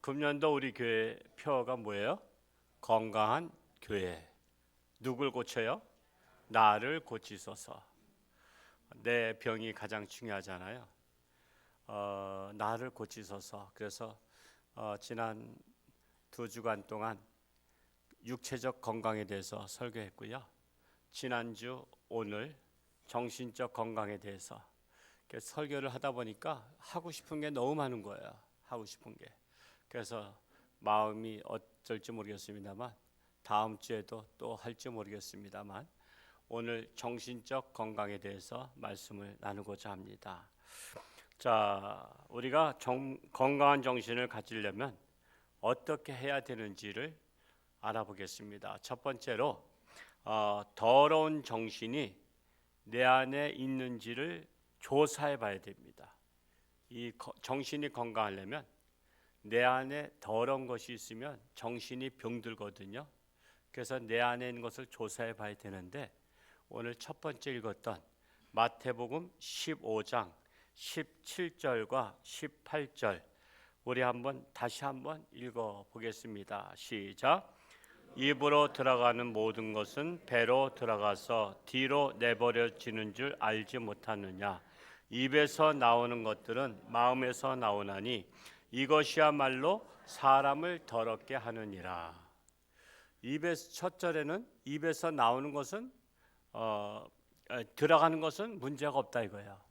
금년도 우리 교회 표어가 뭐예요? 건강한 교회. 누굴 고쳐요? 나를 고치소서. 내 병이 가장 중요하잖아요. 나를 고치소서. 그래서 지난 2주간 동안 육체적 건강에 대해서 설교했고요. 지난주 오늘 정신적 건강에 대해서 설교를 하다 보니까 하고 싶은 게 너무 많은 거예요. 하고 싶은 게. 그래서 마음이 어쩔지 모르겠습니다만 다음 주에도 또 할지 모르겠습니다만 오늘 정신적 건강에 대해서 말씀을 나누고자 합니다. 자, 우리가 건강한 정신을 가지려면 어떻게 해야 되는지를 알아보겠습니다. 첫 번째로 더러운 정신이 내 안에 있는지를 조사해 봐야 됩니다. 이 정신이 건강하려면 내 안에 더러운 것이 있으면 정신이 병들거든요. 그래서 내 안에 있는 것을 조사해 봐야 되는데 오늘 첫 번째 읽었던 마태복음 15장 17절과 18절 우리 다시 한번 읽어 보겠습니다. 시작. 입으로 들어가는 모든 것은 배로 들어가서 뒤로 내버려지는 줄 알지 못하느냐. 입에서 나오는 것들은 마음에서 나오나니 이것이야말로 사람을 더럽게 하느니라. 첫 절에는 입에서 나오는 것은 들어가는 것은 문제가 없다 이거예요.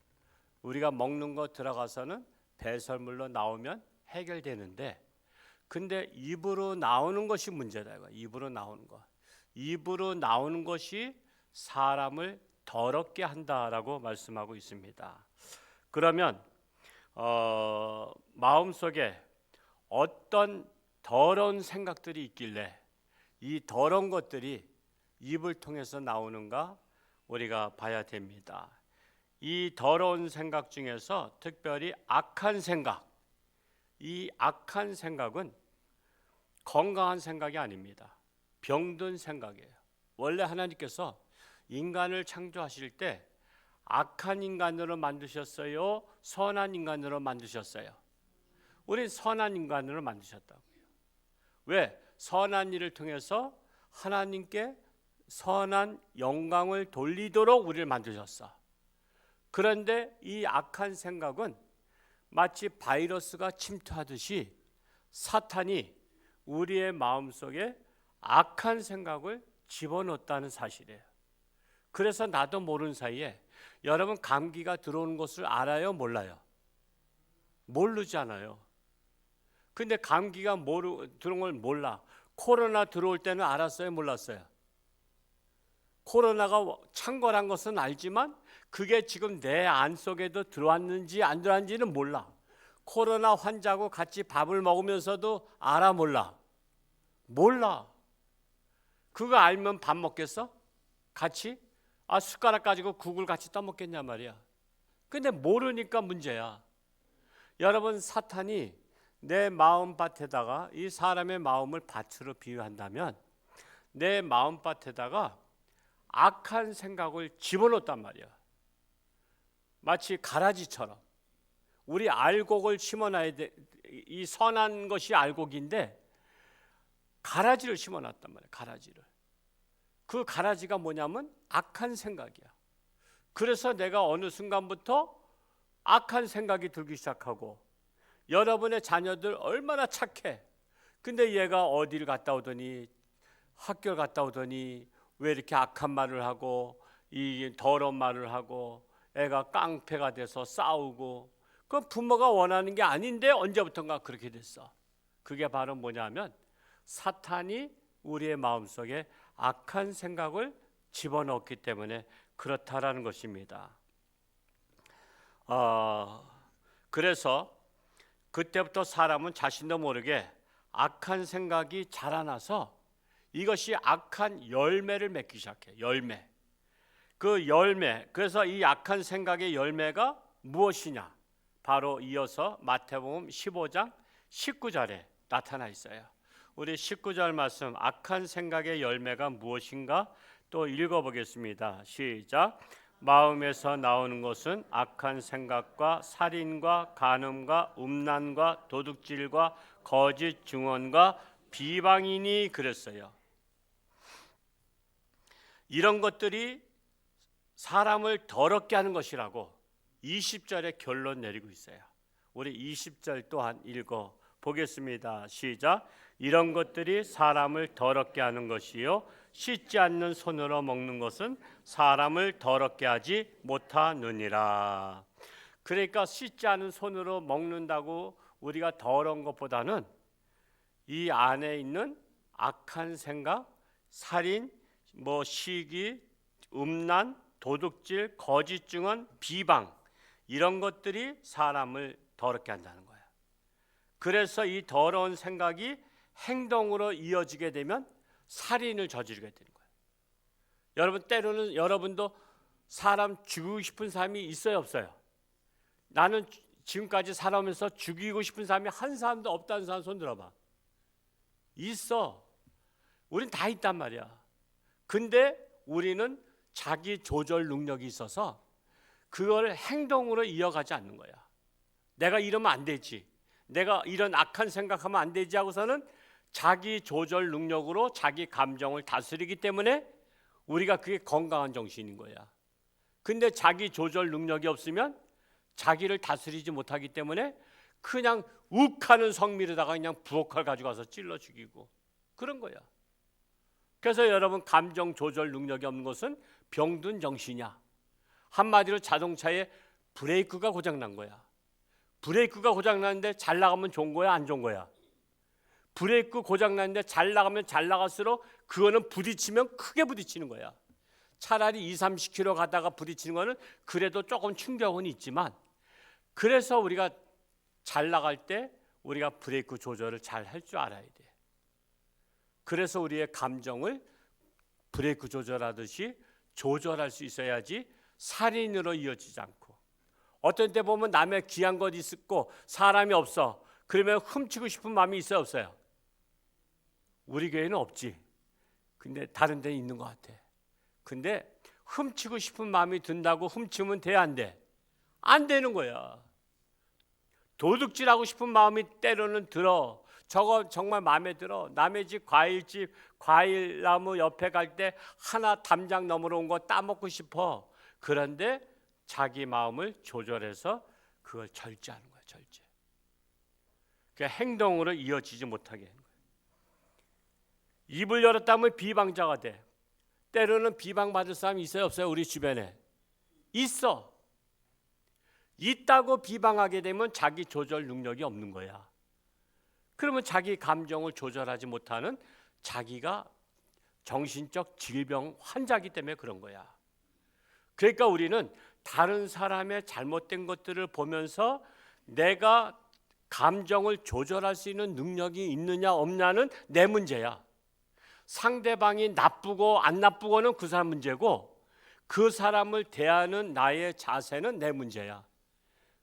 우리가 먹는 거 들어가서는 배설물로 나오면 해결되는데 근데 입으로 나오는 것이 문제다 이거. 입으로 나오는 것. 입으로 나오는 것이 사람을 더럽게 한다라고 말씀하고 있습니다. 그러면 마음속에 어떤 더러운 생각들이 있길래 이 더러운 것들이 입을 통해서 나오는가 우리가 봐야 됩니다. 이 더러운 생각 중에서 특별히 악한 생각, 이 악한 생각은 건강한 생각이 아닙니다. 병든 생각이에요. 원래 하나님께서 인간을 창조하실 때 악한 인간으로 만드셨어요? 선한 인간으로 만드셨어요? 우린 선한 인간으로 만드셨다고요. 왜? 선한 일을 통해서 하나님께 선한 영광을 돌리도록 우리를 만드셨어. 그런데 이 악한 생각은 마치 바이러스가 침투하듯이 사탄이 우리의 마음속에 악한 생각을 집어넣었다는 사실이에요. 그래서 나도 모르는 사이에 여러분 감기가 들어오는 것을 알아요? 몰라요? 모르잖아요. 근데 감기가 들어온 걸 몰라. 코로나 들어올 때는 알았어요? 몰랐어요? 코로나가 창궐한 것은 알지만 그게 지금 내 안 속에도 들어왔는지 안 들어왔는지는 몰라. 코로나 환자하고 같이 밥을 먹으면서도 알아 몰라? 몰라. 그거 알면 밥 먹겠어? 같이? 숟가락 가지고 국을 같이 떠먹겠냐 말이야. 근데 모르니까 문제야. 여러분 사탄이 내 마음밭에다가 이 사람의 마음을 밭으로 비유한다면 내 마음밭에다가 악한 생각을 집어넣었단 말이야. 마치 가라지처럼 우리 알곡을 심어놔야 돼. 이 선한 것이 알곡인데 가라지를 심어놨단 말이야. 가라지를. 그 가라지가 뭐냐면 악한 생각이야. 그래서 내가 어느 순간부터 악한 생각이 들기 시작하고 여러분의 자녀들 얼마나 착해. 근데 얘가 어디를 갔다 오더니 학교를 갔다 오더니 왜 이렇게 악한 말을 하고 이 더러운 말을 하고 애가 깡패가 돼서 싸우고 그건 부모가 원하는 게 아닌데 언제부턴가 그렇게 됐어. 그게 바로 뭐냐면 사탄이 우리의 마음속에 악한 생각을 집어넣기 때문에 그렇다라는 것입니다. 그래서 그때부터 사람은 자신도 모르게 악한 생각이 자라나서 이것이 악한 열매를 맺기 시작해. 열매. 그 열매. 그래서 이 악한 생각의 열매가 무엇이냐? 바로 이어서 마태복음 15장 19절에 나타나 있어요. 우리 19절 말씀 악한 생각의 열매가 무엇인가 또 읽어보겠습니다. 시작. 마음에서 나오는 것은 악한 생각과 살인과 간음과 음란과 도둑질과 거짓 증언과 비방이니 그랬어요. 이런 것들이 사람을 더럽게 하는 것이라고 20절에 결론 내리고 있어요. 우리 20절 또한 읽어 보겠습니다. 시작. 이런 것들이 사람을 더럽게 하는 것이요 씻지 않는 손으로 먹는 것은 사람을 더럽게 하지 못하느니라. 그러니까 씻지 않은 손으로 먹는다고 우리가 더러운 것보다는 이 안에 있는 악한 생각, 살인, 시기, 음란, 도둑질, 거짓 증언, 비방 이런 것들이 사람을 더럽게 한다는 거예요. 그래서 이 더러운 생각이 행동으로 이어지게 되면 살인을 저지르게 되는 거예요. 여러분 때로는 여러분도 사람 죽이고 싶은 사람이 있어요, 없어요? 나는 지금까지 살아오면서 죽이고 싶은 사람이 한 사람도 없다는 사람 손 들어봐. 있어. 우린 다 있단 말이야. 근데 우리는 자기 조절 능력이 있어서 그걸 행동으로 이어가지 않는 거야. 내가 이러면 안 되지, 내가 이런 악한 생각하면 안 되지 하고서는 자기 조절 능력으로 자기 감정을 다스리기 때문에 우리가 그게 건강한 정신인 거야. 근데 자기 조절 능력이 없으면 자기를 다스리지 못하기 때문에 그냥 욱하는 성미로다가 그냥 부엌칼 가지고 와서 찔러 죽이고 그런 거야. 그래서 여러분 감정 조절 능력이 없는 것은 병든 정신이야. 한마디로 자동차에 브레이크가 고장난 거야. 브레이크가 고장났는데 잘 나가면 좋은 거야, 안 좋은 거야? 브레이크 고장났는데 잘 나가면 잘 나갈수록 그거는 부딪히면 크게 부딪히는 거야. 차라리 20-30km 가다가 부딪히는 거는 그래도 조금 충격은 있지만, 그래서 우리가 잘 나갈 때 우리가 브레이크 조절을 잘 할 줄 알아야 돼. 그래서 우리의 감정을 브레이크 조절하듯이 조절할 수 있어야지 살인으로 이어지지 않고, 어떤 때 보면 남의 귀한 것 있고 사람이 없어. 그러면 훔치고 싶은 마음이 있어요, 없어요? 우리 교회는 없지. 근데 다른 데는 있는 것 같아. 근데 훔치고 싶은 마음이 든다고 훔치면 돼, 안 돼? 안 되는 거야. 도둑질하고 싶은 마음이 때로는 들어. 저거 정말 마음에 들어. 남의 집 과일집 과일나무 옆에 갈 때 하나 담장 너머로 온 거 따먹고 싶어. 그런데 자기 마음을 조절해서 그걸 절제하는 거야, 절제. 그러니까 행동으로 이어지지 못하게 하는 거야. 입을 열었다면 비방자가 돼. 때로는 비방받을 사람이 있어요, 없어요? 우리 주변에 있어. 있다고 비방하게 되면 자기 조절 능력이 없는 거야. 그러면 자기 감정을 조절하지 못하는 자기가 정신적 질병 환자이기 때문에 그런 거야. 그러니까 우리는 다른 사람의 잘못된 것들을 보면서 내가 감정을 조절할 수 있는 능력이 있느냐 없냐는 내 문제야. 상대방이 나쁘고 안 나쁘고는 그 사람 문제고, 그 사람을 대하는 나의 자세는 내 문제야.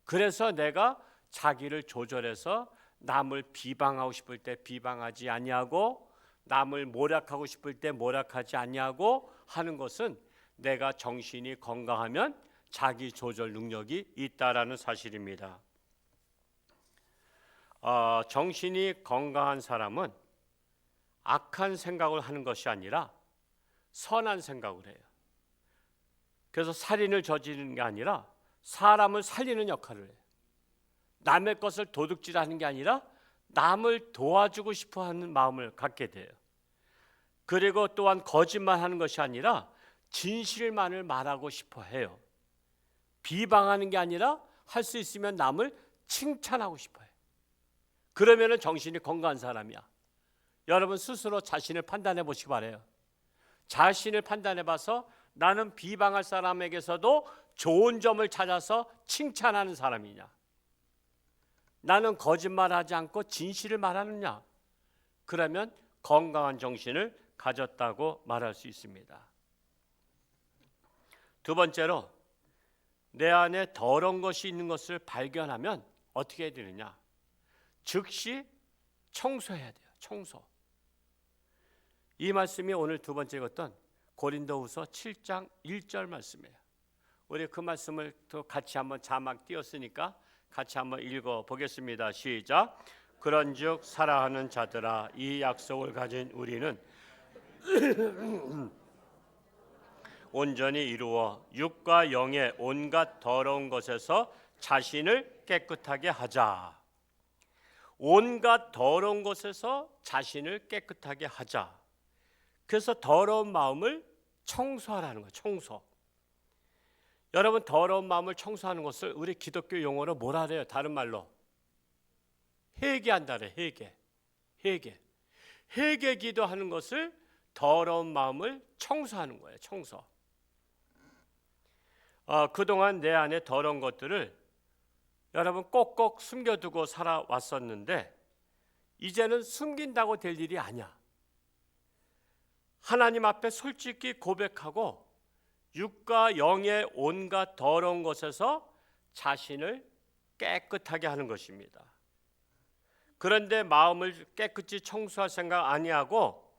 그래서 내가 자기를 조절해서 남을 비방하고 싶을 때 비방하지 아니하고, 남을 모략하고 싶을 때 모략하지 아니하고 하는 것은 내가 정신이 건강하면 자기 조절 능력이 있다라는 사실입니다. 정신이 건강한 사람은 악한 생각을 하는 것이 아니라 선한 생각을 해요. 그래서 살인을 저지르는 게 아니라 사람을 살리는 역할을 해요. 남의 것을 도둑질하는 게 아니라 남을 도와주고 싶어하는 마음을 갖게 돼요. 그리고 또한 거짓말하는 것이 아니라 진실만을 말하고 싶어 해요. 비방하는 게 아니라 할 수 있으면 남을 칭찬하고 싶어요. 그러면 정신이 건강한 사람이야. 여러분 스스로 자신을 판단해 보시기 바라요. 자신을 판단해 봐서 나는 비방할 사람에게서도 좋은 점을 찾아서 칭찬하는 사람이냐, 나는 거짓말하지 않고 진실을 말하느냐, 그러면 건강한 정신을 가졌다고 말할 수 있습니다. 두 번째로, 내 안에 더러운 것이 있는 것을 발견하면 어떻게 해야 되느냐? 즉시 청소해야 돼요. 청소. 이 말씀이 오늘 두 번째 읽었던 고린도후서 7장 1절 말씀이에요. 우리 그 말씀을 또 같이 한번 자막 띄었으니까 같이 한번 읽어 보겠습니다. 시작. 그런즉 사랑하는 자들아, 이 약속을 가진 우리는 온전히 이루어 육과 영의 온갖 더러운 것에서 자신을 깨끗하게 하자. 온갖 더러운 것에서 자신을 깨끗하게 하자. 그래서 더러운 마음을 청소하라는 거예요. 청소. 여러분, 더러운 마음을 청소하는 것을 우리 기독교 용어로 뭐라 그래요? 다른 말로 회개한다 그래요. 회개 기도하는 것을 더러운 마음을 청소하는 거예요. 청소. 그동안 내 안에 더러운 것들을 여러분 꼭꼭 숨겨두고 살아왔었는데 이제는 숨긴다고 될 일이 아니야. 하나님 앞에 솔직히 고백하고 육과 영의 온갖 더러운 것에서 자신을 깨끗하게 하는 것입니다. 그런데 마음을 깨끗이 청소할 생각 아니하고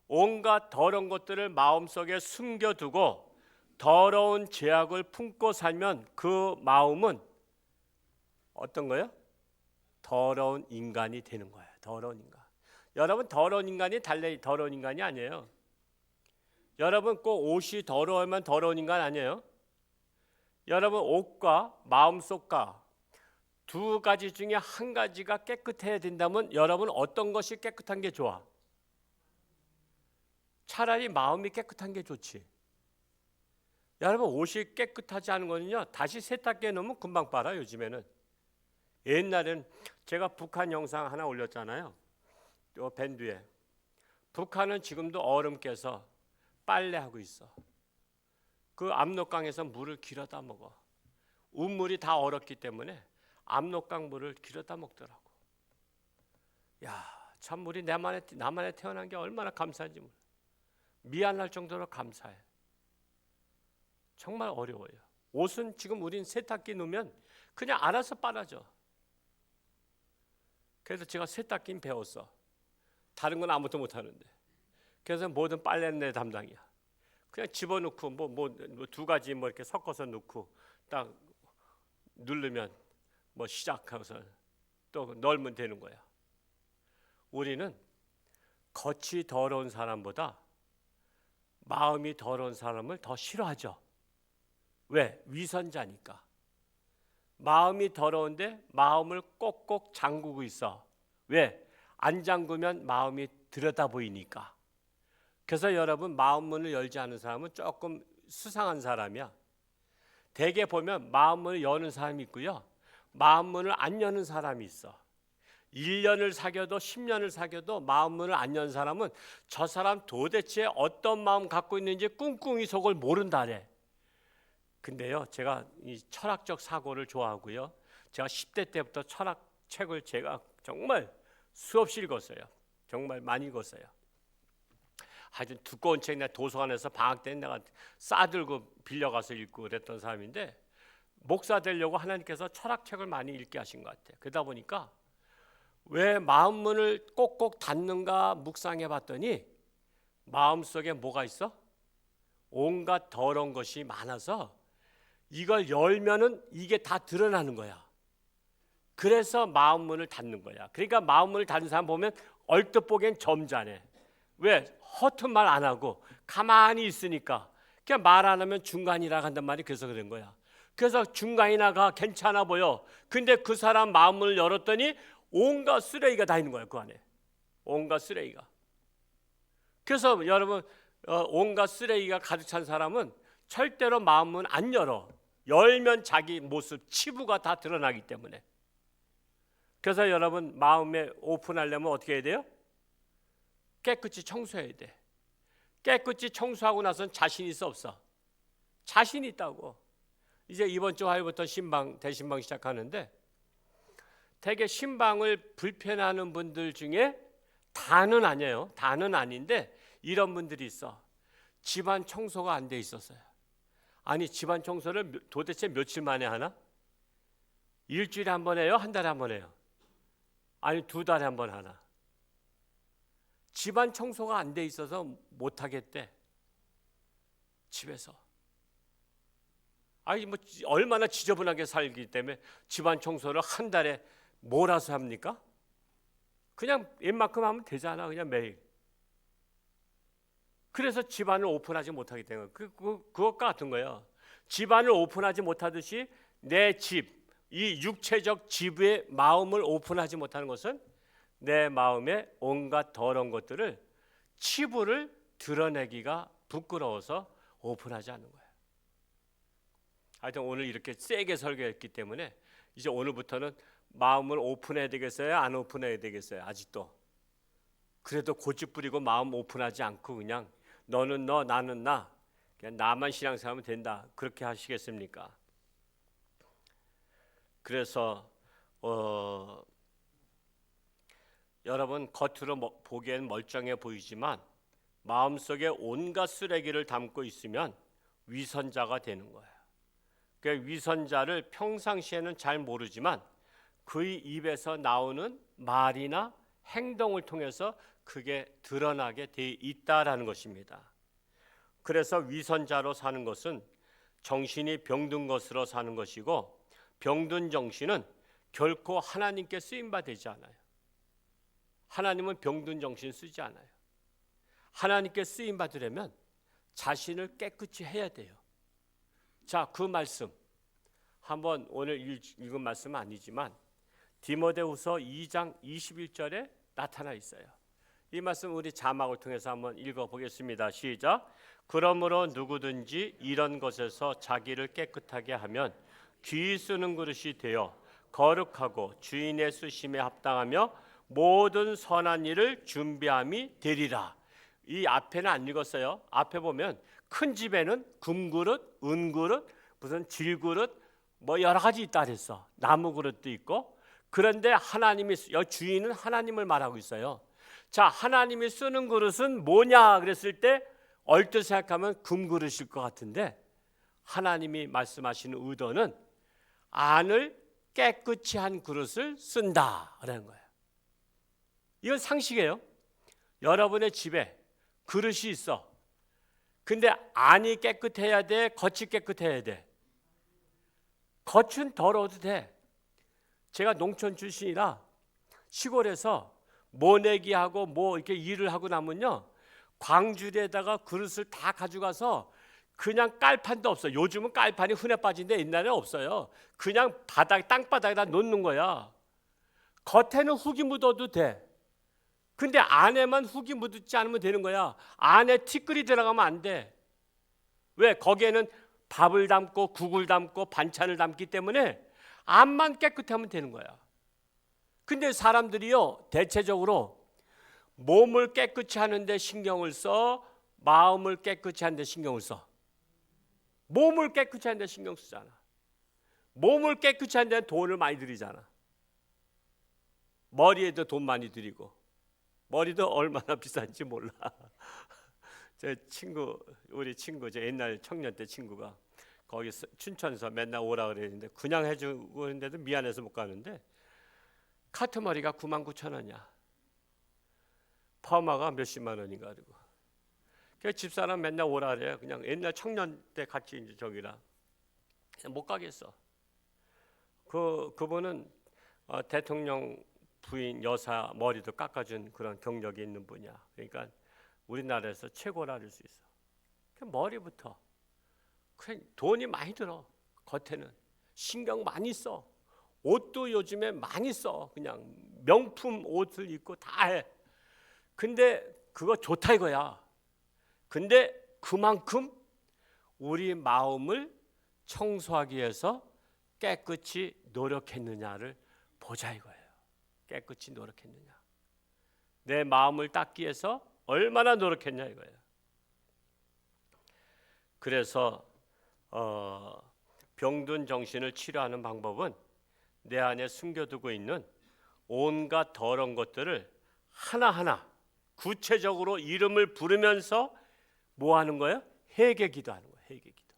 온갖 더러운 것들을 마음속에 숨겨두고 더러운 죄악을 품고 살면 그 마음은 어떤 거예요? 더러운 인간이 되는 거예요. 더러운 인간. 여러분, 더러운 인간이 달래 더러운 인간이 아니에요. 여러분, 꼭 옷이 더러우면 더러운 인간 아니에요. 여러분, 옷과 마음속과 두 가지 중에 한 가지가 깨끗해야 된다면 여러분 어떤 것이 깨끗한 게 좋아? 차라리 마음이 깨끗한 게 좋지. 여러분, 옷이 깨끗하지 않은 거는요, 다시 세탁기에 넣으면 금방 빨아. 요즘에는. 옛날에는 제가 북한 영상 하나 올렸잖아요. 요 밴드에. 북한은 지금도 얼음 깨서 빨래하고 있어. 그 압록강에서 물을 길어다 먹어. 우물이 다 얼었기 때문에 압록강 물을 길어다 먹더라고. 야, 참 우리 나만에 태어난 게 얼마나 감사한지 몰라. 미안할 정도로 감사해. 정말 어려워요. 옷은 지금 우린 세탁기 넣으면 그냥 알아서 빨아져. 그래서 제가 세탁기는 배웠어. 다른 건 아무것도 못하는데. 그래서 모든 빨래는 내 담당이야. 그냥 집어넣고 뭐 두 가지 뭐 이렇게 섞어서 넣고 딱 누르면 뭐 시작해서 또 널면 되는 거야. 우리는 겉이 더러운 사람보다 마음이 더러운 사람을 더 싫어하죠. 왜? 위선자니까. 마음이 더러운데 마음을 꼭꼭 잠그고 있어. 왜? 안 잠그면 마음이 들여다 보이니까. 그래서 여러분, 마음 문을 열지 않은 사람은 조금 수상한 사람이야. 대개 보면 마음 문을 여는 사람이 있고요, 마음 문을 안 여는 사람이 있어. 1년을 사귀어도 10년을 사귀어도 마음 문을 안 연 사람은 저 사람 도대체 어떤 마음 갖고 있는지 꿍꿍이 속을 모른다래. 근데요, 제가 이 철학적 사고를 좋아하고요, 제가 10대 때부터 철학 책을 제가 정말 수없이 읽었어요. 정말 많이 읽었어요. 아주 두꺼운 책 내가 도서관에서 방학 때 내가 싸들고 빌려가서 읽고 그랬던 사람인데, 목사 되려고 하나님께서 철학책을 많이 읽게 하신 것 같아요. 그러다 보니까 왜 마음 문을 꼭꼭 닫는가 묵상해 봤더니 마음속에 뭐가 있어? 온갖 더러운 것이 많아서 이걸 열면은 이게 다 드러나는 거야. 그래서 마음 문을 닫는 거야. 그러니까 마음 문을 닫는 사람 보면 얼뜻 보기엔 점잖해. 왜? 허튼 말 안 하고 가만히 있으니까. 그냥 말 안 하면 중간이라 한단 말이 그래서 그런 거야. 그래서 중간이나가 괜찮아 보여. 근데 그 사람 마음을 열었더니 온갖 쓰레기가 다 있는 거야. 그 안에 온갖 쓰레기가. 그래서 여러분, 온갖 쓰레기가 가득 찬 사람은 절대로 마음은 안 열어. 열면 자기 모습, 치부가 다 드러나기 때문에. 그래서 여러분, 마음에 오픈하려면 어떻게 해야 돼요? 깨끗이 청소해야 돼. 깨끗이 청소하고 나서는 자신 있어 없어? 자신 있다고. 이제 이번 주 화요일부터 대신방 시작하는데, 되게 신방을 불편해하는 분들 중에 다는 아니에요. 다는 아닌데 이런 분들이 있어. 집안 청소가 안 돼 있었어요. 아니, 집안 청소를 도대체 며칠 만에 하나? 일주일에 한 번 해요? 한 달에 한 번 해요? 아니, 2달에 한 번 하나? 집안 청소가 안 돼 있어서 못 하겠대. 집에서. 아니 뭐 얼마나 지저분하게 살기 때문에 집안 청소를 한 달에 몰아서 합니까? 그냥 웬만큼 하면 되잖아. 그냥 매일. 그래서 집안을 오픈하지 못하게 되는 거예요. 그것과 같은 거예요. 집안을 오픈하지 못하듯이 내 집, 이 육체적 지부의 마음을 오픈하지 못하는 것은 내 마음의 온갖 더러운 것들을, 치부를 드러내기가 부끄러워서 오픈하지 않는 거예요. 하여튼 오늘 이렇게 세게 설교했기 때문에 이제 오늘부터는 마음을 오픈해야 되겠어요? 안 오픈해야 되겠어요? 아직도. 그래도 고집 부리고 마음 오픈하지 않고 그냥 너는 너 나는 나, 그냥 나만 신앙생활하면 된다, 그렇게 하시겠습니까? 그래서 여러분 겉으로 보기엔 멀쩡해 보이지만 마음속에 온갖 쓰레기를 담고 있으면 위선자가 되는 거예요. 그 위선자를 평상시에는 잘 모르지만 그의 입에서 나오는 말이나 행동을 통해서 그게 드러나게 돼 있다라는 것입니다. 그래서 위선자로 사는 것은 정신이 병든 것으로 사는 것이고, 병든 정신은 결코 하나님께 쓰임받지 않아요. 하나님은 병든 정신 쓰지 않아요. 하나님께 쓰임받으려면 자신을 깨끗이 해야 돼요. 자, 그 말씀 한번 오늘 읽은 말씀은 아니지만 디모데후서 2장 21절에 나타나 있어요. 이 말씀 우리 자막을 통해서 한번 읽어보겠습니다. 시작. 그러므로 누구든지 이런 것에서 자기를 깨끗하게 하면 귀 쓰는 그릇이 되어 거룩하고 주인의 쓰심에 합당하며 모든 선한 일을 준비함이 되리라. 이 앞에는 안 읽었어요. 앞에 보면 큰 집에는 금그릇, 은그릇, 무슨 질그릇 뭐 여러 가지 있다 그랬어. 나무 그릇도 있고. 그런데 하나님이, 주인은 하나님을 말하고 있어요. 자, 하나님이 쓰는 그릇은 뭐냐 그랬을 때 얼핏 생각하면 금그릇일 것 같은데, 하나님이 말씀하시는 의도는 안을 깨끗이 한 그릇을 쓴다라는 거예요. 이건 상식이에요. 여러분의 집에 그릇이 있어. 근데 안이 깨끗해야 돼? 겉이 깨끗해야 돼? 겉은 더러워도 돼. 제가 농촌 출신이라 시골에서 모내기하고 뭐 이렇게 일을 하고 나면요, 광주리에다가 그릇을 다 가져가서 그냥 깔판도 없어. 요즘은 깔판이 흔해 빠진데 옛날에는 없어요. 그냥 땅바닥에다 놓는 거야. 겉에는 흙이 묻어도 돼. 근데 안에만 흙이 묻지 않으면 되는 거야. 안에 티끌이 들어가면 안 돼. 왜? 거기에는 밥을 담고 국을 담고 반찬을 담기 때문에 안만 깨끗하면 되는 거야. 근데 사람들이요, 대체적으로 몸을 깨끗이 하는데 신경을 써, 마음을 깨끗이 하는데 신경을 써. 몸을 깨끗이 하는데 신경 쓰잖아. 몸을 깨끗이 하는 데는 돈을 많이 들이잖아. 머리에도 돈 많이 들이고, 머리도 얼마나 비싼지 몰라. 제 친구, 우리 친구, 제 옛날 청년 때 친구가 거기 춘천서 맨날 오라 그랬는데 그냥 해주고 있는데도 미안해서 못 가는데 카트머리가 99,000원이야. 퍼마가 몇십만 원인가 그러고. 그 집사람 맨날 오라 그래요. 그냥 옛날 청년 때 같이 이제 저기라 못 가겠어. 그분은 대통령 부인 여사 머리도 깎아준 그런 경력이 있는 분이야. 그러니까 우리나라에서 최고라 할 수 있어. 머리부터 그냥 돈이 많이 들어. 겉에는 신경 많이 써. 옷도 요즘에 많이 써. 그냥 명품 옷을 입고 다 해. 근데 그거 좋다 이거야. 근데 그만큼 우리 마음을 청소하기 위해서 깨끗이 노력했느냐를 보자 이거예요. 깨끗이 노력했느냐. 내 마음을 닦기 위해서 얼마나 노력했냐 이거예요. 그래서 병든 정신을 치료하는 방법은 내 안에 숨겨두고 있는 온갖 더러운 것들을 하나하나 구체적으로 이름을 부르면서 뭐 하는 거예요? 회개기도 하는 거예요. 회개기도.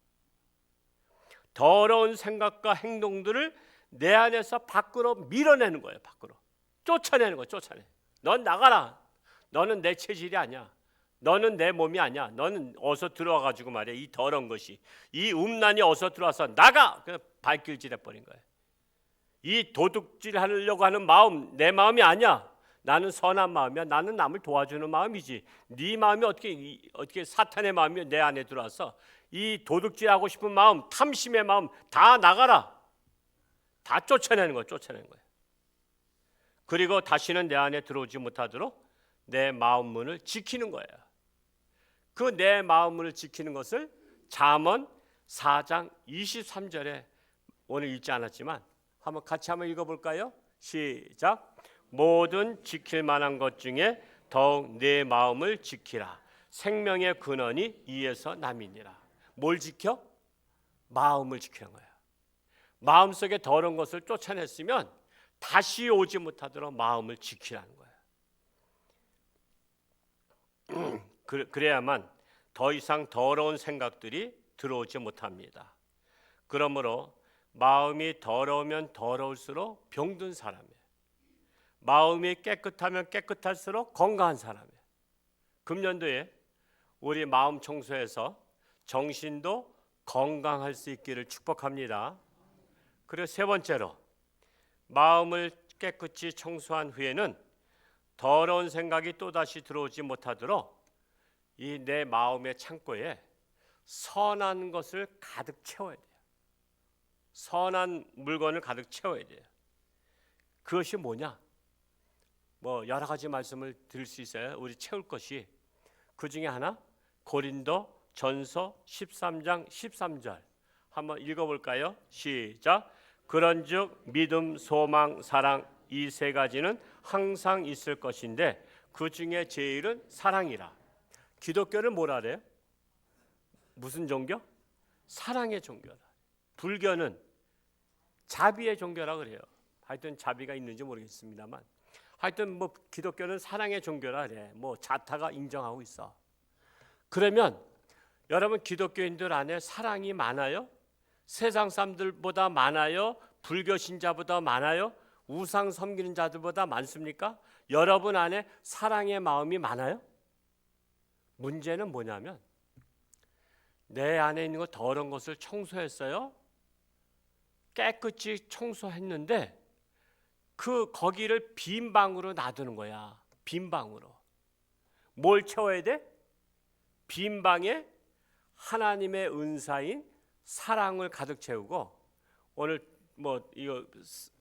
더러운 생각과 행동들을 내 안에서 밖으로 밀어내는 거예요. 밖으로 쫓아내는 거예요. 쫓아내. 넌 나가라. 너는 내 체질이 아니야. 너는 내 몸이 아니야. 너는 어서 들어와가지고 말이야. 이 더러운 것이, 이 음란이 어서 들어와서 나가. 그래서 발길질해 버린 거예요. 이 도둑질 하려고 하는 마음 내 마음이 아니야. 나는 선한 마음이야. 나는 남을 도와주는 마음이지. 네 마음이 어떻게 사탄의 마음이 내 안에 들어와서 이 도둑질하고 싶은 마음, 탐심의 마음 다 나가라. 다 쫓아내는 거야. 쫓아내는 거야. 그리고 다시는 내 안에 들어오지 못하도록 내 마음 문을 지키는 거예요. 그 내 마음 문을 지키는 것을 잠언 4장 23절에 오늘 읽지 않았지만 같이 한번 읽어볼까요? 시작. 모든 지킬 만한 것 중에 더욱 내 마음을 지키라. 생명의 근원이 이에서 남이니라. 뭘 지켜? 마음을 지키는 거야. 마음속에 더러운 것을 쫓아냈으면 다시 오지 못하도록 마음을 지키라는 거야. 그래야만 더 이상 더러운 생각들이 들어오지 못합니다. 그러므로 마음이 더러우면 더러울수록 병든 사람이에요. 마음이 깨끗하면 깨끗할수록 건강한 사람이에요. 금년도에 우리 마음 청소해서 정신도 건강할 수 있기를 축복합니다. 그리고 세 번째로 마음을 깨끗이 청소한 후에는 더러운 생각이 또다시 들어오지 못하도록 이 내 마음의 창고에 선한 것을 가득 채워야 돼요. 선한 물건을 가득 채워야 돼요. 그것이 뭐냐? 여러 가지 말씀을 드릴 수 있어요. 우리 채울 것이 그 중에 하나 고린도 전서 13장 13절 한번 읽어볼까요? 시작. 그런즉 믿음, 소망, 사랑 이 세 가지는 항상 있을 것인데 그 중에 제일은 사랑이라. 기독교는 뭐라 그래요? 무슨 종교? 사랑의 종교라. 불교는 자비의 종교라 그래요. 하여튼 자비가 있는지 모르겠습니다만 하여튼 기독교는 사랑의 종교라 그래. 자타가 인정하고 있어. 그러면 여러분 기독교인들 안에 사랑이 많아요? 세상 사람들보다 많아요? 불교 신자보다 많아요? 우상 섬기는 자들보다 많습니까? 여러분 안에 사랑의 마음이 많아요? 문제는 뭐냐면 내 안에 있는 거 더러운 것을 청소했어요. 깨끗이 청소했는데 거기를 빈 방으로 놔두는 거야. 빈 방으로. 뭘 채워야 돼? 빈 방에 하나님의 은사인 사랑을 가득 채우고 오늘 이거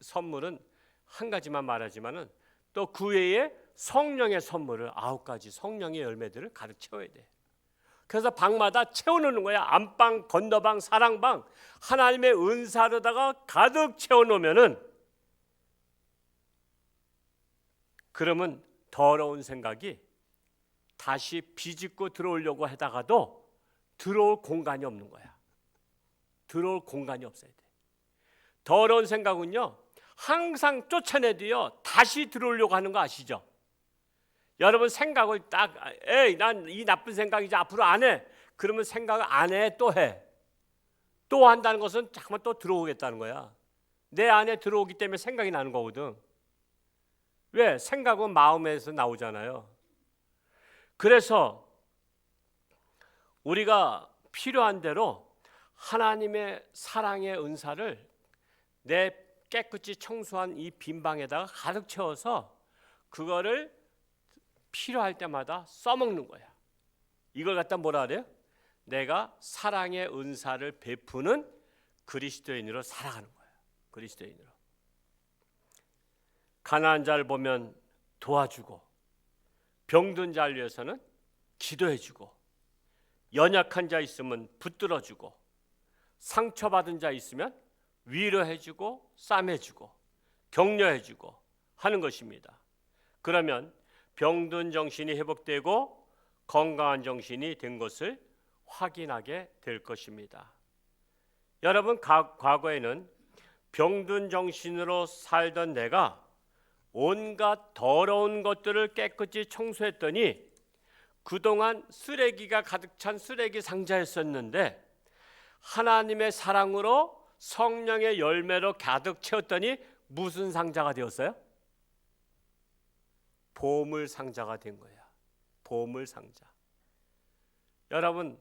선물은 한 가지만 말하지만은 또 그 외에 성령의 선물을 9가지 성령의 열매들을 가득 채워야 돼. 그래서 방마다 채워놓는 거야. 안방, 건너방, 사랑방 하나님의 은사로다가 가득 채워놓으면은 그러면 더러운 생각이 다시 비집고 들어오려고 하다가도 들어올 공간이 없는 거야. 들어올 공간이 없어야 돼. 더러운 생각은요 항상 쫓아내도요 다시 들어오려고 하는 거 아시죠? 여러분 생각을 난 이 나쁜 생각 이제 앞으로 안 해. 그러면 생각을 안 해, 또 해. 또 한다는 것은 잠깐만 또 들어오겠다는 거야. 내 안에 들어오기 때문에 생각이 나는 거거든. 왜? 생각은 마음에서 나오잖아요. 그래서 우리가 필요한 대로 하나님의 사랑의 은사를 내 깨끗이 청소한 이 빈 방에다가 가득 채워서 그거를 필요할 때마다 써먹는 거야. 이걸 갖다 뭐라 그래요? 내가 사랑의 은사를 베푸는 그리스도인으로 살아가는 거야. 그리스도인으로. 가난한 자를 보면 도와주고 병든 자를 위해서는 기도해주고 연약한 자 있으면 붙들어주고 상처받은 자 있으면 위로해주고 싸매주고 격려해주고 하는 것입니다. 그러면 병든 정신이 회복되고 건강한 정신이 된 것을 확인하게 될 것입니다. 여러분 과거에는 병든 정신으로 살던 내가 온갖 더러운 것들을 깨끗이 청소했더니 그동안 쓰레기가 가득 찬 쓰레기 상자였었는데 하나님의 사랑으로 성령의 열매로 가득 채웠더니 무슨 상자가 되었어요? 보물 상자가 된 거야. 보물 상자. 여러분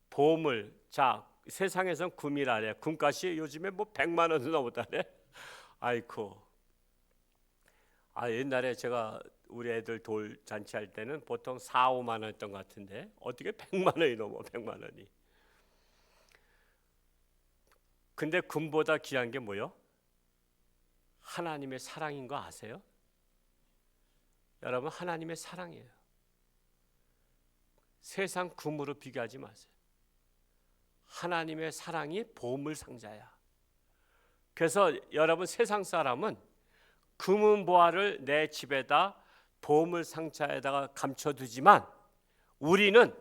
보물, 자 세상에선 금이라래. 금값이 요즘에 뭐 100만 원 넘었다래. 아이쿠. 옛날에 제가 우리 애들 돌 잔치할 때는 보통 4, 5만 원 했던 것 같은데 어떻게 100만 원이 넘어. 100만 원이. 근데 금보다 귀한 게 뭐요? 하나님의 사랑인 거 아세요? 여러분 하나님의 사랑이에요. 세상 금으로 비교하지 마세요. 하나님의 사랑이 보물 상자야. 그래서 여러분 세상 사람은 금은 보화를 내 집에다 보물 상자에다가 감춰두지만 우리는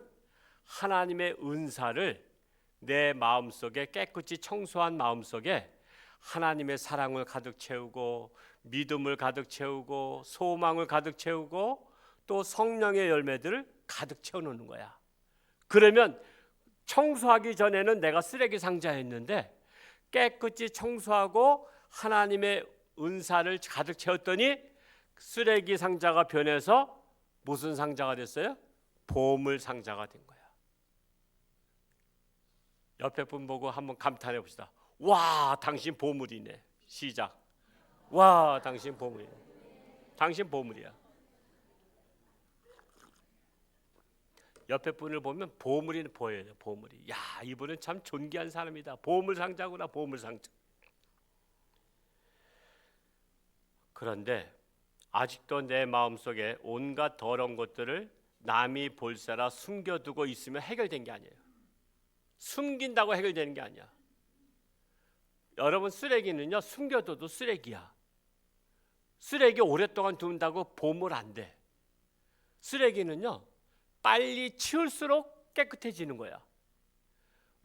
하나님의 은사를 내 마음속에 깨끗이 청소한 마음속에 하나님의 사랑을 가득 채우고 믿음을 가득 채우고 소망을 가득 채우고 또 성령의 열매들을 가득 채워놓는 거야. 그러면 청소하기 전에는 내가 쓰레기 상자였는데 깨끗이 청소하고 하나님의 은사를 가득 채웠더니 쓰레기 상자가 변해서 무슨 상자가 됐어요? 보물 상자가 된 거야. 옆에 분 보고 한번 감탄해 봅시다. 와, 당신 보물이네. 시작. 와, 당신 보물이네. 당신 보물이야. 옆에 분을 보면 보물이 보여요. 보물이. 야, 이분은 참 존귀한 사람이다. 보물 상자구나. 보물 상자. 그런데 아직도 내 마음속에 온갖 더러운 것들을 남이 볼세라 숨겨두고 있으면 해결된 게 아니에요. 숨긴다고 해결되는 게 아니야. 여러분 쓰레기는요 숨겨둬도 쓰레기야. 쓰레기 오랫동안 둔다고 보물 안 돼. 쓰레기는요 빨리 치울수록 깨끗해지는 거야.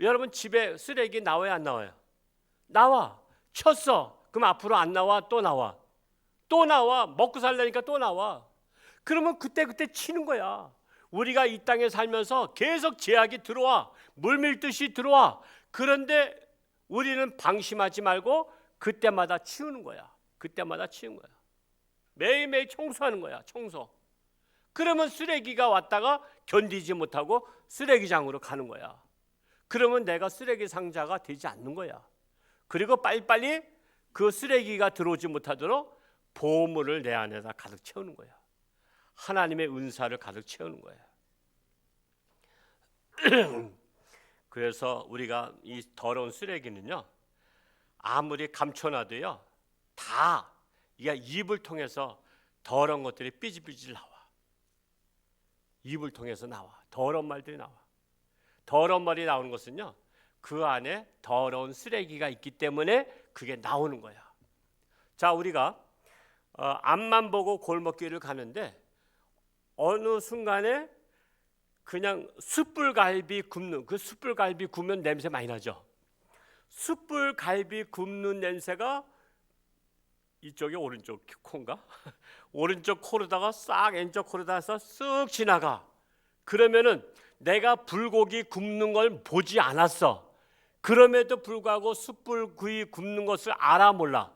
여러분 집에 쓰레기 나와요 안 나와요? 나와. 쳤어. 그럼 앞으로 안 나와? 또 나와. 또 나와. 먹고 살려니까 또 나와. 그러면 그때 치는 거야. 우리가 이 땅에 살면서 계속 제약이 들어와. 물밀듯이 들어와. 그런데 우리는 방심하지 말고 그때마다 치우는 거야. 그때마다 치우는 거야. 매일매일 청소하는 거야. 청소. 그러면 쓰레기가 왔다가 견디지 못하고 쓰레기장으로 가는 거야. 그러면 내가 쓰레기 상자가 되지 않는 거야. 그리고 빨리빨리 그 쓰레기가 들어오지 못하도록 보물을 내 안에다 가득 채우는 거야. 하나님의 은사를 가득 채우는 거야. 그래서 우리가 이 더러운 쓰레기는요 아무리 감춰놔도요 다 이게 입을 통해서 더러운 것들이 삐질삐질 나와. 입을 통해서 나와. 더러운 말들이 나와. 더러운 말이 나오는 것은요 그 안에 더러운 쓰레기가 있기 때문에 그게 나오는 거야. 자, 우리가 앞만 보고 골목길을 가는데 어느 순간에 그냥 숯불갈비 굽는, 그 숯불갈비 구우면 냄새 많이 나죠. 숯불갈비 굽는 냄새가 이쪽에 오른쪽 코인가? 오른쪽 코로다가 싹 왼쪽 코로다가 쓱 지나가. 그러면은 내가 불고기 굽는 걸 보지 않았어. 그럼에도 불구하고 숯불구이 굽는 것을 알아 몰라?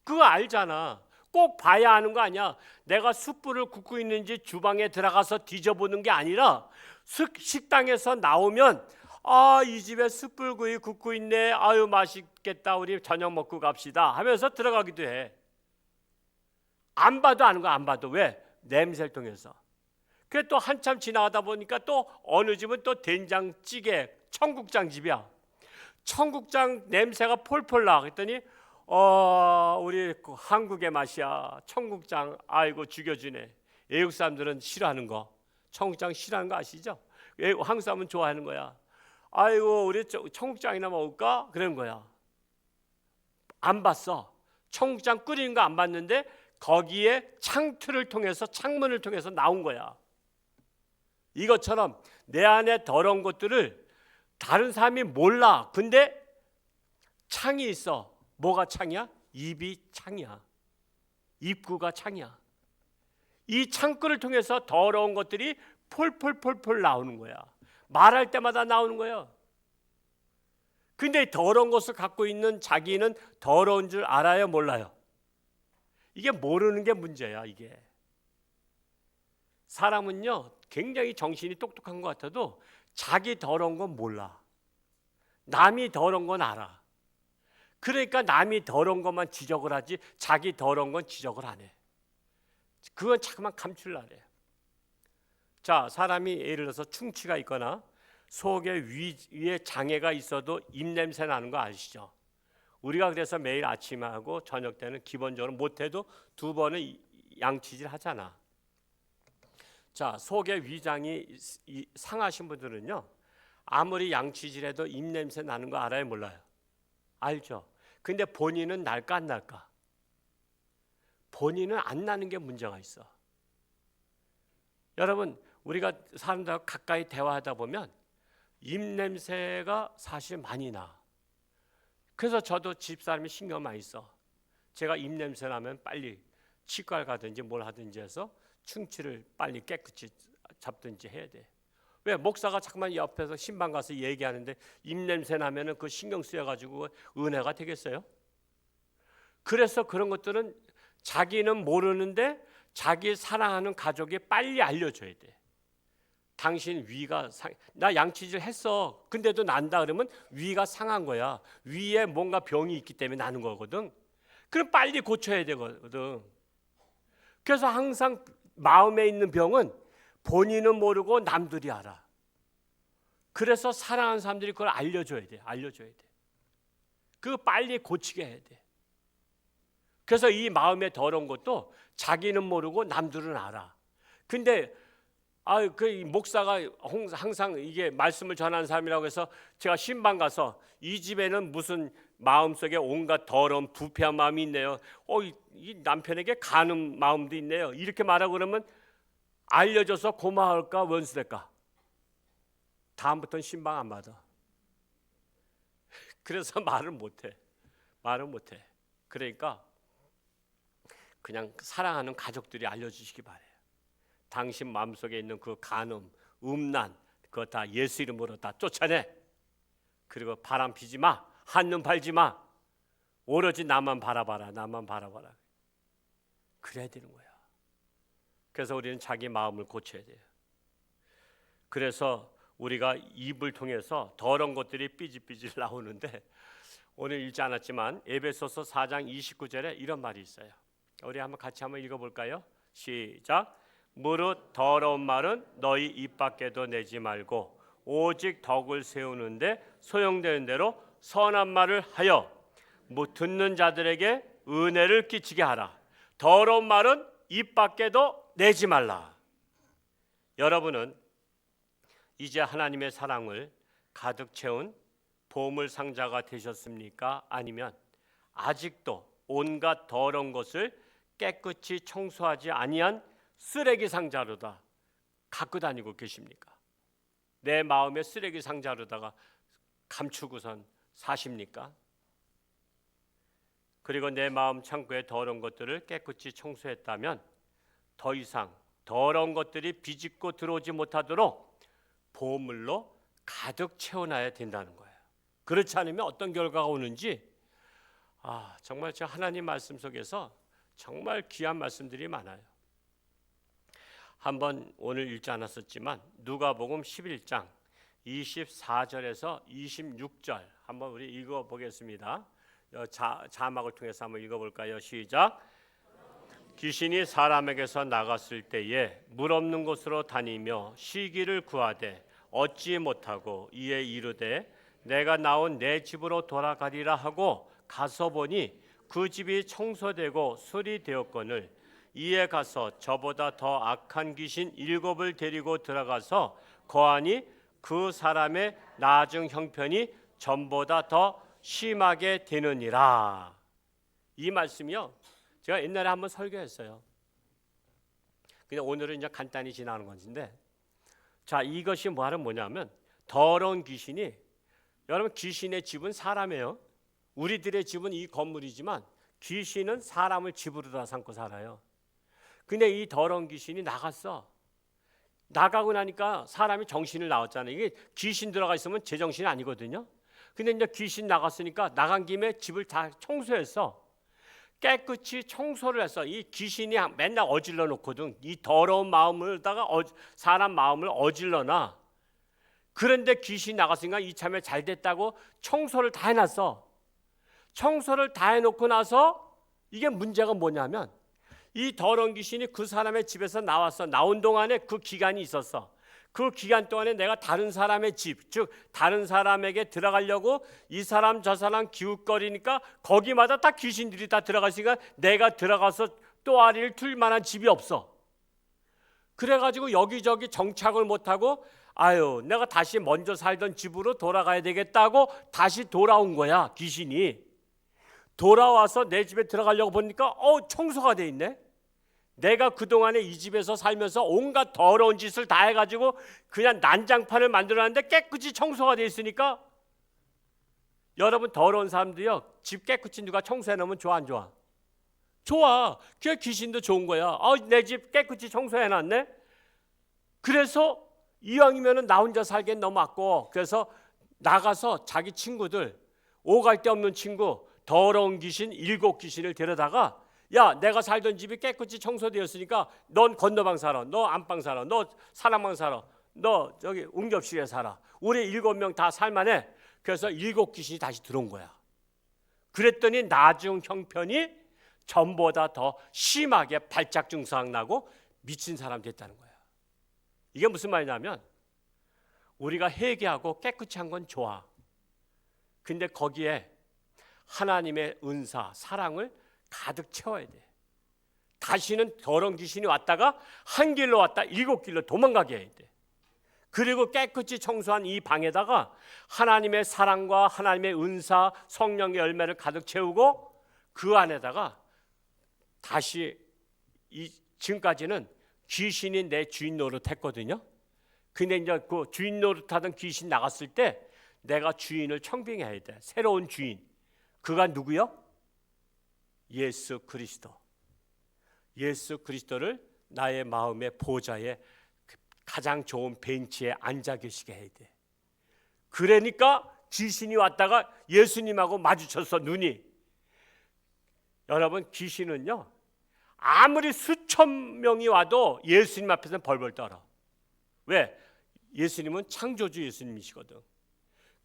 그거 알잖아. 꼭 봐야 하는 거 아니야. 내가 숯불을 굽고 있는지 주방에 들어가서 뒤져보는 게 아니라 식당에서 나오면 이 집에 숯불구이 굽고 있네. 아유 맛있겠다. 우리 저녁 먹고 갑시다 하면서 들어가기도 해. 안 봐도 아는 거야. 안 봐도. 왜? 냄새를 통해서. 그래 또 한참 지나가다 보니까 또 어느 집은 또 된장찌개 청국장 집이야. 청국장 냄새가 폴폴 나. 그랬더니 우리 한국의 맛이야. 청국장. 아이고 죽여주네. 외국 사람들은 싫어하는 거. 청국장 싫어하는 거 아시죠? 한국 사람은 좋아하는 거야. 아이고 우리 청국장이나 먹을까? 그런 거야. 안 봤어. 청국장 끓이는 거 안 봤는데 거기에 창틀을 통해서 창문을 통해서 나온 거야. 이것처럼 내 안에 더러운 것들을 다른 사람이 몰라. 근데 창이 있어. 뭐가 창이야? 입이 창이야. 입구가 창이야. 이 창구를 통해서 더러운 것들이 폴폴폴폴 나오는 거야. 말할 때마다 나오는 거야. 근데 더러운 것을 갖고 있는 자기는 더러운 줄 알아요? 몰라요? 이게 모르는 게 문제야. 이게 사람은요 굉장히 정신이 똑똑한 것 같아도 자기 더러운 건 몰라. 남이 더러운 건 알아. 그러니까 남이 더러운 것만 지적을 하지 자기 더러운 건 지적을 안 해. 그건 자꾸만 감추려고 해. 자, 사람이 예를 들어서 충치가 있거나 속에 위에 장애가 있어도 입냄새 나는 거 아시죠? 우리가 그래서 매일 아침하고 저녁 때는 기본적으로 못해도 2번은 양치질 하잖아. 자, 속에 위장이 상하신 분들은요, 아무리 양치질해도 입냄새 나는 거 알아요, 몰라요? 알죠? 근데 본인은 날까 안 날까? 본인은 안 나는 게 문제가 있어. 여러분, 우리가 사람들하고 가까이 대화하다 보면 입냄새가 사실 많이 나. 그래서 저도 집사람이 신경 많이 써. 제가 입냄새 나면 빨리 치과를 가든지 뭘 하든지 해서 충치를 빨리 깨끗이 잡든지 해야 돼. 왜? 목사가 자꾸만 옆에서 신방 가서 얘기하는데 입냄새 나면은 그 신경 쓰여가지고 은혜가 되겠어요? 그래서 그런 것들은 자기는 모르는데 자기 사랑하는 가족이 빨리 알려줘야 돼. 당신 위가 나 양치질 했어. 근데도 난다 그러면 위가 상한 거야. 위에 뭔가 병이 있기 때문에 나는 거거든. 그럼 빨리 고쳐야 되거든. 그래서 항상 마음에 있는 병은 본인은 모르고 남들이 알아. 그래서 사랑하는 사람들이 그걸 알려줘야 돼. 그거 빨리 고치게 해야 돼. 그래서 이 마음에 더러운 것도 자기는 모르고 남들은 알아. 근데 그 목사가 항상 이게 말씀을 전하는 사람이라고 해서 제가 신방 가서 이 집에는 무슨 마음속에 온갖 더러운 부패한 마음이 있네요. 이 남편에게 가는 마음도 있네요. 이렇게 말하고 그러면 알려줘서 고마울까 원수될까? 다음부터는 신방 안 받아. 그래서 말을 못해. 그러니까 그냥 사랑하는 가족들이 알려주시기 바래요. 당신 마음속에 있는 그 간음, 음란 그거 다 예수 이름으로 다 쫓아내. 그리고 바람 피지 마. 한눈 팔지 마. 오로지 나만 바라봐라. 그래야 되는 거야. 그래서 우리는 자기 마음을 고쳐야 돼요. 그래서 우리가 입을 통해서 더러운 것들이 삐질삐질 나오는데 오늘 읽지 않았지만 에베소서 4장 29절에 이런 말이 있어요. 우리 같이 한번 읽어볼까요? 시작. 무릇 더러운 말은 너희 입 밖에도 내지 말고 오직 덕을 세우는데 소용되는 대로 선한 말을 하여 듣는 자들에게 은혜를 끼치게 하라. 더러운 말은 입 밖에도 내지 말라. 여러분은 이제 하나님의 사랑을 가득 채운 보물 상자가 되셨습니까? 아니면 아직도 온갖 더러운 것을 깨끗이 청소하지 아니한 쓰레기 상자로다 갖고 다니고 계십니까? 내 마음의 쓰레기 상자로다가 감추고선 사십니까? 그리고 내 마음 창고에 더러운 것들을 깨끗이 청소했다면 더 이상 더러운 것들이 비집고 들어오지 못하도록 보물로 가득 채워놔야 된다는 거예요. 그렇지 않으면 어떤 결과가 오는지 정말 저 하나님 말씀 속에서 정말 귀한 말씀들이 많아요. 한번 오늘 읽지 않았었지만 누가복음 11장 24절에서 26절 한번 우리 읽어보겠습니다. 자막을 통해서 한번 읽어볼까요? 시작. 귀신이 사람에게서 나갔을 때에 물 없는 곳으로 다니며 쉬기를 구하되 얻지 못하고 이에 이르되 내가 나온 내 집으로 돌아가리라 하고 가서 보니 그 집이 청소되고 수리되었거늘 이에 가서 저보다 더 악한 귀신 7을 데리고 들어가서 거하니 그 사람의 나중 형편이 전보다 더 심하게 되느니라. 이 말씀이요, 제가 옛날에 한번 설교했어요. 근데 오늘은 이제 간단히 지나는 건데, 자, 이것이 뭐냐면 더러운 귀신이, 여러분 귀신의 집은 사람이에요. 우리들의 집은 이 건물이지만 귀신은 사람을 집으로 다 삼고 살아요. 근데 이 더러운 귀신이 나갔어. 나가고 나니까 사람이 정신을 나왔잖아요. 이게 귀신 들어가 있으면 제정신이 아니거든요. 근데 이제 귀신 나갔으니까 나간 김에 집을 다 청소했어. 깨끗이 청소를 했어. 이 귀신이 맨날 어질러 놓거든. 이 더러운 마음을다가 사람 마음을 어질러놔. 그런데 귀신이 나갔으니까 이참에 잘 됐다고 청소를 다 해놨어. 청소를 다 해놓고 나서 이게 문제가 뭐냐면 이 더러운 귀신이 그 사람의 집에서 나왔어. 나온 동안에 그 기간이 있었어. 그 기간 동안에 내가 다른 사람의 집, 즉 다른 사람에게 들어가려고 이 사람 저 사람 기웃거리니까 거기마다 다 귀신들이 다 들어갔으니까 내가 들어가서 또아리를 틀 만한 집이 없어. 그래가지고 여기저기 정착을 못하고 아유 내가 다시 먼저 살던 집으로 돌아가야 되겠다고 다시 돌아온 거야. 귀신이 돌아와서 내 집에 들어가려고 보니까 청소가 돼 있네. 내가 그동안에 이 집에서 살면서 온갖 더러운 짓을 다 해가지고 그냥 난장판을 만들어놨는데 깨끗이 청소가 돼 있으니까 여러분 더러운 사람들이요 집 깨끗이 누가 청소해 놓으면 좋아 안 좋아? 좋아. 그 귀신도 좋은 거야. 내 집 깨끗이 청소해 놨네. 그래서 이왕이면은 나 혼자 살기엔 너무 아까워. 그래서 나가서 자기 친구들 오갈 데 없는 친구 더러운 귀신 7귀신을 데려다가 야 내가 살던 집이 깨끗이 청소되었으니까 넌 건너방 살아, 너 안방 살아, 너 사랑방 살아, 너 저기 응접실에 살아. 우리 7명 다 살만해. 그래서 7귀신이 다시 들어온 거야. 그랬더니 나중 형편이 전보다 더 심하게 발작 증상 나고 미친 사람 됐다는 거야. 이게 무슨 말이냐면 우리가 회개하고 깨끗이 한 건 좋아. 근데 거기에 하나님의 은사, 사랑을 가득 채워야 돼. 다시는 더러운 귀신이 왔다가 한 길로 왔다 7길로 도망가게 해야 돼. 그리고 깨끗이 청소한 이 방에다가 하나님의 사랑과 하나님의 은사, 성령의 열매를 가득 채우고 그 안에다가 다시 지금까지는 귀신이 내 주인 노릇했거든요. 근데 이제 그 주인 노릇하던 귀신 나갔을 때 내가 주인을 청빙해야 돼. 새로운 주인. 그가 누구요? 예수 그리스도. 예수 그리스도를 나의 마음의 보좌에 가장 좋은 벤치에 앉아 계시게 해야 돼. 그러니까 귀신이 왔다가 예수님하고 마주쳤어. 눈이. 여러분 귀신은요 아무리 수천 명이 와도 예수님 앞에서는 벌벌 떨어. 왜? 예수님은 창조주 예수님이시거든.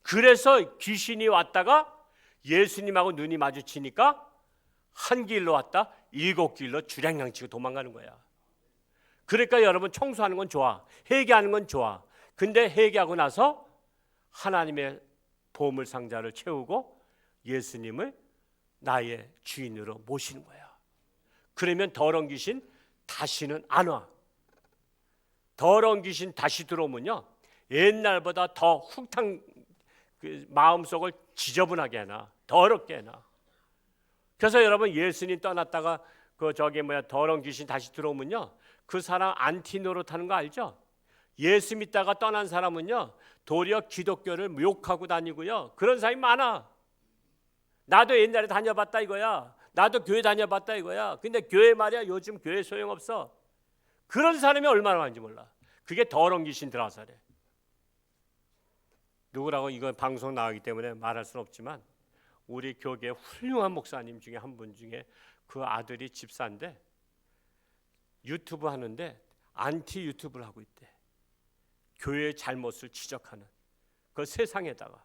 그래서 귀신이 왔다가 예수님하고 눈이 마주치니까 한 길로 왔다 7길로 주량양치고 도망가는 거야. 그러니까 여러분 청소하는 건 좋아. 회개하는 건 좋아. 근데 회개하고 나서 하나님의 보물 상자를 채우고 예수님을 나의 주인으로 모시는 거야. 그러면 더러운 귀신 다시는 안 와. 더러운 귀신 다시 들어오면요 옛날보다 더 훅탕 마음속을 지저분하게 해놔. 더럽게 해놔. 그래서 여러분 예수님 떠났다가 더러운 귀신 다시 들어오면요 그 사람 안티 노릇하는 거 알죠? 예수 믿다가 떠난 사람은요 도리어 기독교를 욕하고 다니고요 그런 사람이 많아. 나도 옛날에 다녀봤다 이거야. 나도 교회 다녀봤다 이거야. 근데 교회 말이야 요즘 교회 소용없어. 그런 사람이 얼마나 많은지 몰라. 그게 더러운 귀신 들어와서 그래. 누구라고 이거 방송 나가기 때문에 말할 수는 없지만 우리 교계 훌륭한 목사님 중에 한 분 중에 그 아들이 집사인데 유튜브 하는데 안티 유튜브를 하고 있대. 교회의 잘못을 지적하는. 그 세상에다가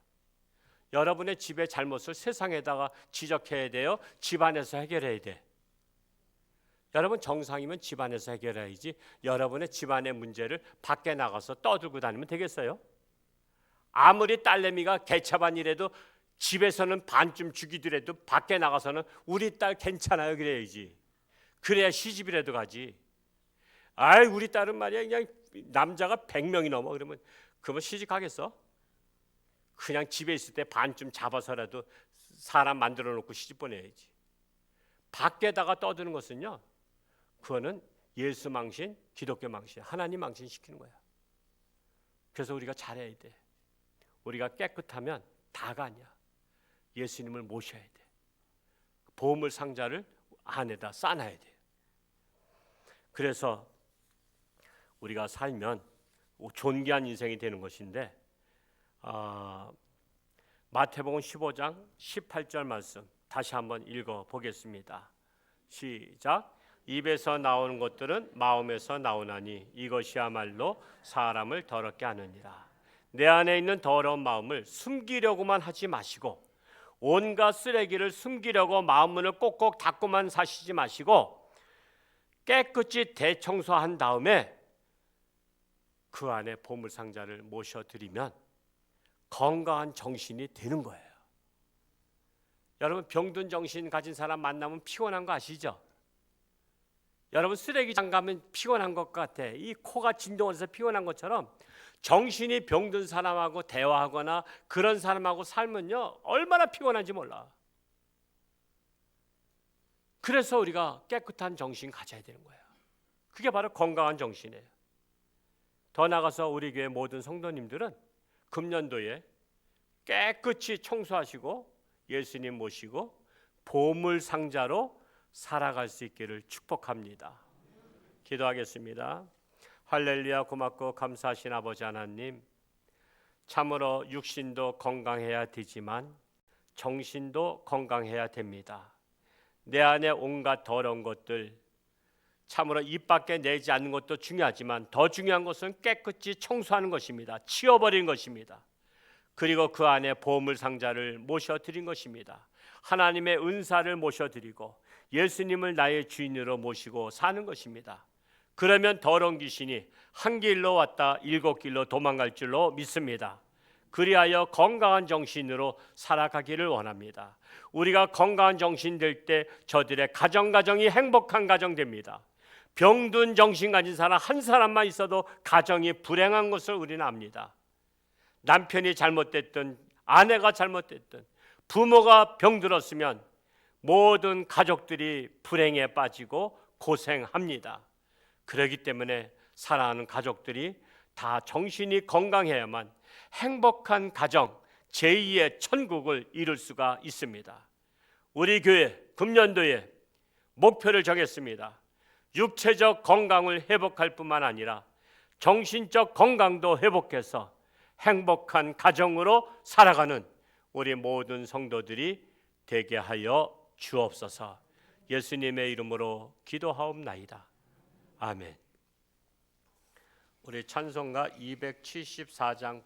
여러분의 집의 잘못을 세상에다가 지적해야 돼요? 집안에서 해결해야 돼? 여러분 정상이면 집안에서 해결해야지 여러분의 집안의 문제를 밖에 나가서 떠들고 다니면 되겠어요? 아무리 딸내미가 개차반이라도 집에서는 반쯤 죽이더라도 밖에 나가서는 우리 딸 괜찮아요 그래야지. 그래야 시집이라도 가지. 아이 우리 딸은 말이야 그냥 남자가 100명이 넘어. 그러면 시집 가겠어? 그냥 집에 있을 때 반쯤 잡아서라도 사람 만들어 놓고 시집 보내야지. 밖에다가 떠드는 것은요 그거는 예수 망신, 기독교 망신, 하나님 망신 시키는 거야. 그래서 우리가 잘해야 돼. 우리가 깨끗하면 다가 아니야. 예수님을 모셔야 돼. 보물 상자를 안에다 싸놔야 돼. 그래서 우리가 살면 존귀한 인생이 되는 것인데 마태복음 15장 18절 말씀 다시 한번 읽어보겠습니다. 시작. 입에서 나오는 것들은 마음에서 나오나니 이것이야말로 사람을 더럽게 하느니라. 내 안에 있는 더러운 마음을 숨기려고만 하지 마시고 온갖 쓰레기를 숨기려고 마음문을 꼭꼭 닫고만 사시지 마시고 깨끗이 대청소한 다음에 그 안에 보물상자를 모셔드리면 건강한 정신이 되는 거예요. 여러분, 병든 정신 가진 사람 만나면 피곤한 거 아시죠? 여러분, 쓰레기장 가면 피곤한 것 같아. 이 코가 진동해서 피곤한 것처럼 정신이 병든 사람하고 대화하거나 그런 사람하고 살면요 얼마나 피곤한지 몰라. 그래서 우리가 깨끗한 정신 가져야 되는 거예요. 그게 바로 건강한 정신이에요. 더 나아가서 우리 교회 모든 성도님들은 금년도에 깨끗이 청소하시고 예수님 모시고 보물상자로 살아갈 수 있기를 축복합니다. 기도하겠습니다. 할렐루야. 고맙고 감사하신 아버지 하나님, 참으로 육신도 건강해야 되지만 정신도 건강해야 됩니다. 내 안에 온갖 더러운 것들 참으로 입 밖에 내지 않는 것도 중요하지만 더 중요한 것은 깨끗이 청소하는 것입니다. 치워버린 것입니다. 그리고 그 안에 보물상자를 모셔드린 것입니다. 하나님의 은사를 모셔드리고 예수님을 나의 주인으로 모시고 사는 것입니다. 그러면 더러운 귀신이 한 길로 왔다 7길로 도망갈 줄로 믿습니다. 그리하여 건강한 정신으로 살아가기를 원합니다. 우리가 건강한 정신 될 때 저들의 가정이 행복한 가정 됩니다. 병든 정신 가진 사람 한 사람만 있어도 가정이 불행한 것을 우리는 압니다. 남편이 잘못됐든 아내가 잘못됐든 부모가 병들었으면 모든 가족들이 불행에 빠지고 고생합니다. 그렇기 때문에 사랑하는 가족들이 다 정신이 건강해야만 행복한 가정, 제2의 천국을 이룰 수가 있습니다. 우리 교회 금년도에 목표를 정했습니다. 육체적 건강을 회복할 뿐만 아니라 정신적 건강도 회복해서 행복한 가정으로 살아가는 우리 모든 성도들이 되게 하여 주옵소서. 예수님의 이름으로 기도하옵나이다. 아멘. 우리 찬송가 274장